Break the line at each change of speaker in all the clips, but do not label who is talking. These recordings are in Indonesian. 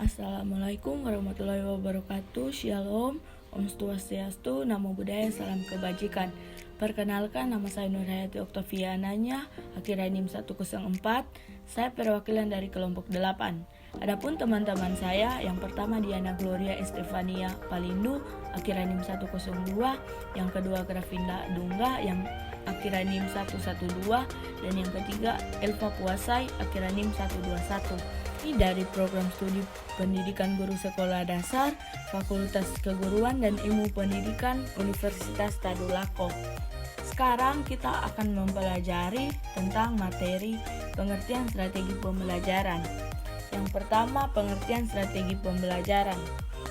Assalamualaikum warahmatullahi wabarakatuh. Shalom, Om Swastiastu, Namo Buddhaya, Salam Kebajikan. Perkenalkan, nama saya Nurhayati Oktaviananya, Akiranim 104. Saya perwakilan dari kelompok 8. Adapun teman-teman saya, yang pertama Diana Gloria Estefania Palindu, Akiranim 102, yang kedua Gravinda Dungga, yang Akiranim 112, dan yang ketiga Elva Puasai, Akiranim 121. Ini dari program studi pendidikan guru sekolah dasar, Fakultas Keguruan dan Ilmu Pendidikan Universitas Tadulako. Sekarang kita akan mempelajari tentang materi pengertian strategi pembelajaran. Yang pertama, pengertian strategi pembelajaran.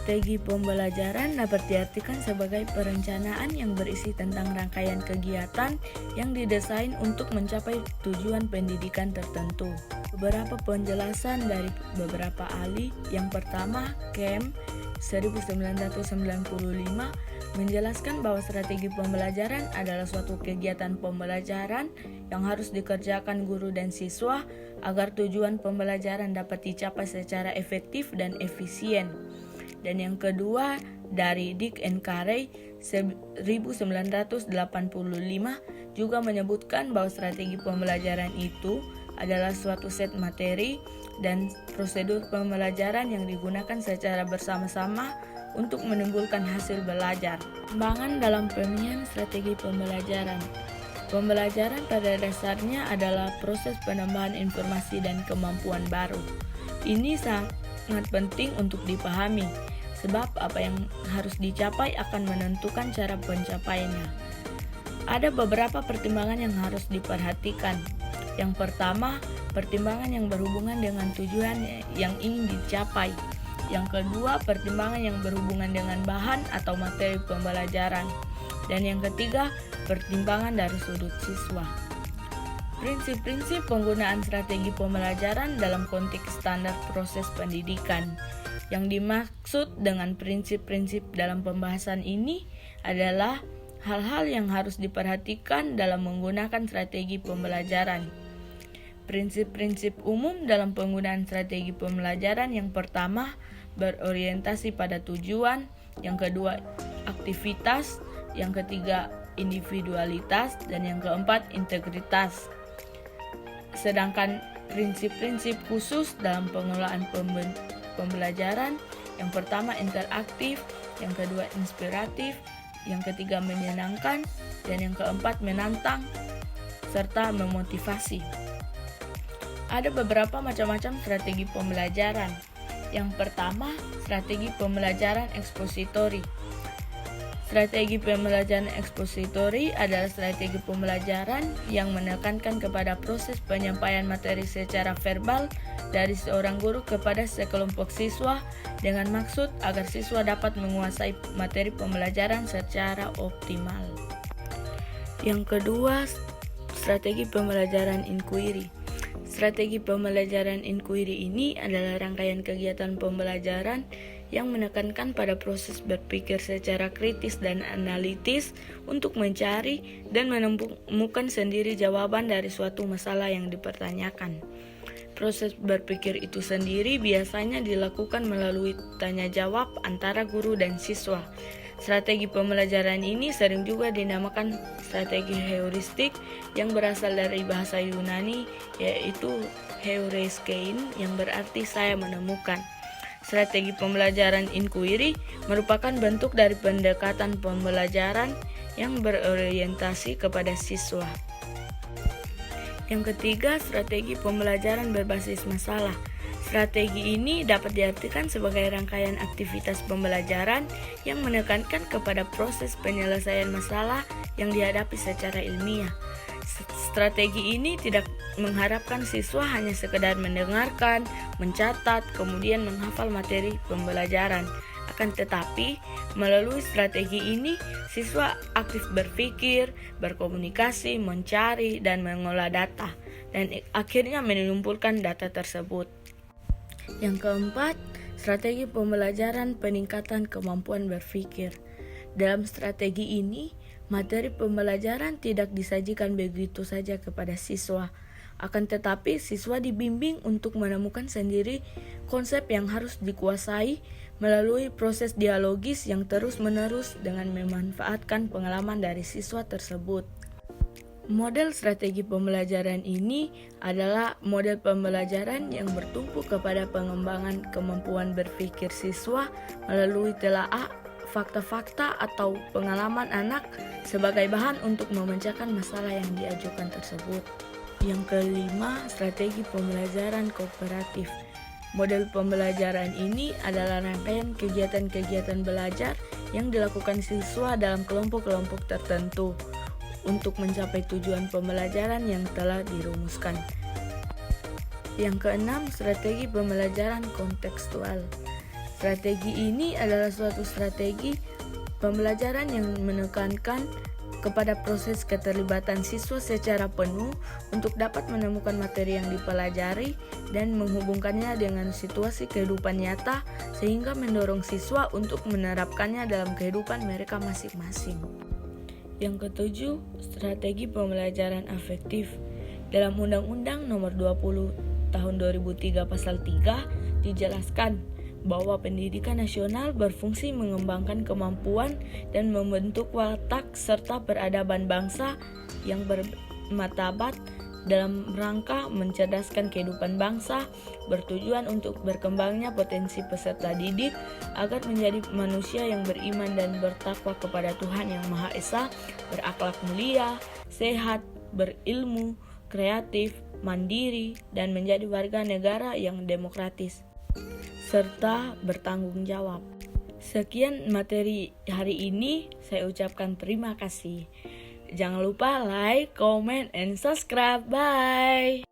Strategi pembelajaran dapat diartikan sebagai perencanaan yang berisi tentang rangkaian kegiatan yang didesain untuk mencapai tujuan pendidikan tertentu. Beberapa penjelasan dari beberapa ahli. Yang pertama, Kemp 1995 menjelaskan bahwa strategi pembelajaran adalah suatu kegiatan pembelajaran yang harus dikerjakan guru dan siswa agar tujuan pembelajaran dapat dicapai secara efektif dan efisien. Dan yang kedua, dari Dick and Carey 1985 juga menyebutkan bahwa strategi pembelajaran itu adalah suatu set materi dan prosedur pembelajaran yang digunakan secara bersama-sama untuk menimbulkan hasil belajar. Perkembangan dalam pemilihan strategi pembelajaran. Pembelajaran pada dasarnya adalah proses penambahan informasi dan kemampuan baru. Ini sangat penting untuk dipahami, sebab apa yang harus dicapai akan menentukan cara pencapaiannya. Ada beberapa pertimbangan yang harus diperhatikan. Yang pertama, pertimbangan yang berhubungan dengan tujuan yang ingin dicapai. Yang kedua, pertimbangan yang berhubungan dengan bahan atau materi pembelajaran. Dan yang ketiga, pertimbangan dari sudut siswa. Prinsip-prinsip penggunaan strategi pembelajaran dalam konteks standar proses pendidikan. Yang dimaksud dengan prinsip-prinsip dalam pembahasan ini adalah hal-hal yang harus diperhatikan dalam menggunakan strategi pembelajaran. Prinsip-prinsip umum dalam penggunaan strategi pembelajaran: yang pertama, berorientasi pada tujuan, yang kedua, aktivitas, yang ketiga, individualitas, dan yang keempat, integritas. Sedangkan prinsip-prinsip khusus dalam pengelolaan pembelajaran: yang pertama, interaktif, yang kedua, inspiratif, yang ketiga, menyenangkan, dan yang keempat, menantang serta memotivasi. Ada beberapa macam-macam strategi pembelajaran. Yang pertama, strategi pembelajaran ekspositori. Strategi pembelajaran ekspositori adalah strategi pembelajaran yang menekankan kepada proses penyampaian materi secara verbal dari seorang guru kepada sekelompok siswa dengan maksud agar siswa dapat menguasai materi pembelajaran secara optimal. Yang kedua, strategi pembelajaran inquiry. Strategi pembelajaran inquiry ini adalah rangkaian kegiatan pembelajaran yang menekankan pada proses berpikir secara kritis dan analitis untuk mencari dan menemukan sendiri jawaban dari suatu masalah yang dipertanyakan. Proses berpikir itu sendiri biasanya dilakukan melalui tanya jawab antara guru dan siswa. Strategi pembelajaran ini sering juga dinamakan strategi heuristik yang berasal dari bahasa Yunani, yaitu heureiskein, yang berarti saya menemukan. Strategi pembelajaran inquiry merupakan bentuk dari pendekatan pembelajaran yang berorientasi kepada siswa. Yang ketiga, strategi pembelajaran berbasis masalah. Strategi ini dapat diartikan sebagai rangkaian aktivitas pembelajaran yang menekankan kepada proses penyelesaian masalah yang dihadapi secara ilmiah. Strategi ini tidak mengharapkan siswa hanya sekedar mendengarkan, mencatat, kemudian menghafal materi pembelajaran. Akan tetapi, melalui strategi ini, siswa aktif berpikir, berkomunikasi, mencari, dan mengolah data, dan akhirnya mengumpulkan data tersebut. Yang keempat, strategi pembelajaran peningkatan kemampuan berpikir. Dalam strategi ini, materi pembelajaran tidak disajikan begitu saja kepada siswa. Akan tetapi, siswa dibimbing untuk menemukan sendiri konsep yang harus dikuasai melalui proses dialogis yang terus-menerus dengan memanfaatkan pengalaman dari siswa tersebut. Model strategi pembelajaran ini adalah model pembelajaran yang bertumpu kepada pengembangan kemampuan berpikir siswa melalui telaah fakta-fakta atau pengalaman anak sebagai bahan untuk memecahkan masalah yang diajukan tersebut. Yang kelima, strategi pembelajaran kooperatif. Model pembelajaran ini adalah rangkaian kegiatan-kegiatan belajar yang dilakukan siswa dalam kelompok-kelompok tertentu untuk mencapai tujuan pembelajaran yang telah dirumuskan. Yang keenam, strategi pembelajaran kontekstual. Strategi ini adalah suatu strategi pembelajaran yang menekankan kepada proses keterlibatan siswa secara penuh untuk dapat menemukan materi yang dipelajari dan menghubungkannya dengan situasi kehidupan nyata sehingga mendorong siswa untuk menerapkannya dalam kehidupan mereka masing-masing. Yang ketujuh, strategi pembelajaran afektif. Dalam Undang-Undang Nomor 20 Tahun 2003 Pasal 3 dijelaskan bahwa pendidikan nasional berfungsi mengembangkan kemampuan dan membentuk watak serta peradaban bangsa yang bermartabat dalam rangka mencerdaskan kehidupan bangsa, bertujuan untuk berkembangnya potensi peserta didik agar menjadi manusia yang beriman dan bertakwa kepada Tuhan Yang Maha Esa, berakhlak mulia, sehat, berilmu, kreatif, mandiri, dan menjadi warga negara yang demokratis serta bertanggung jawab. Sekian materi hari ini, saya ucapkan terima kasih. Jangan lupa like, comment, and subscribe. Bye!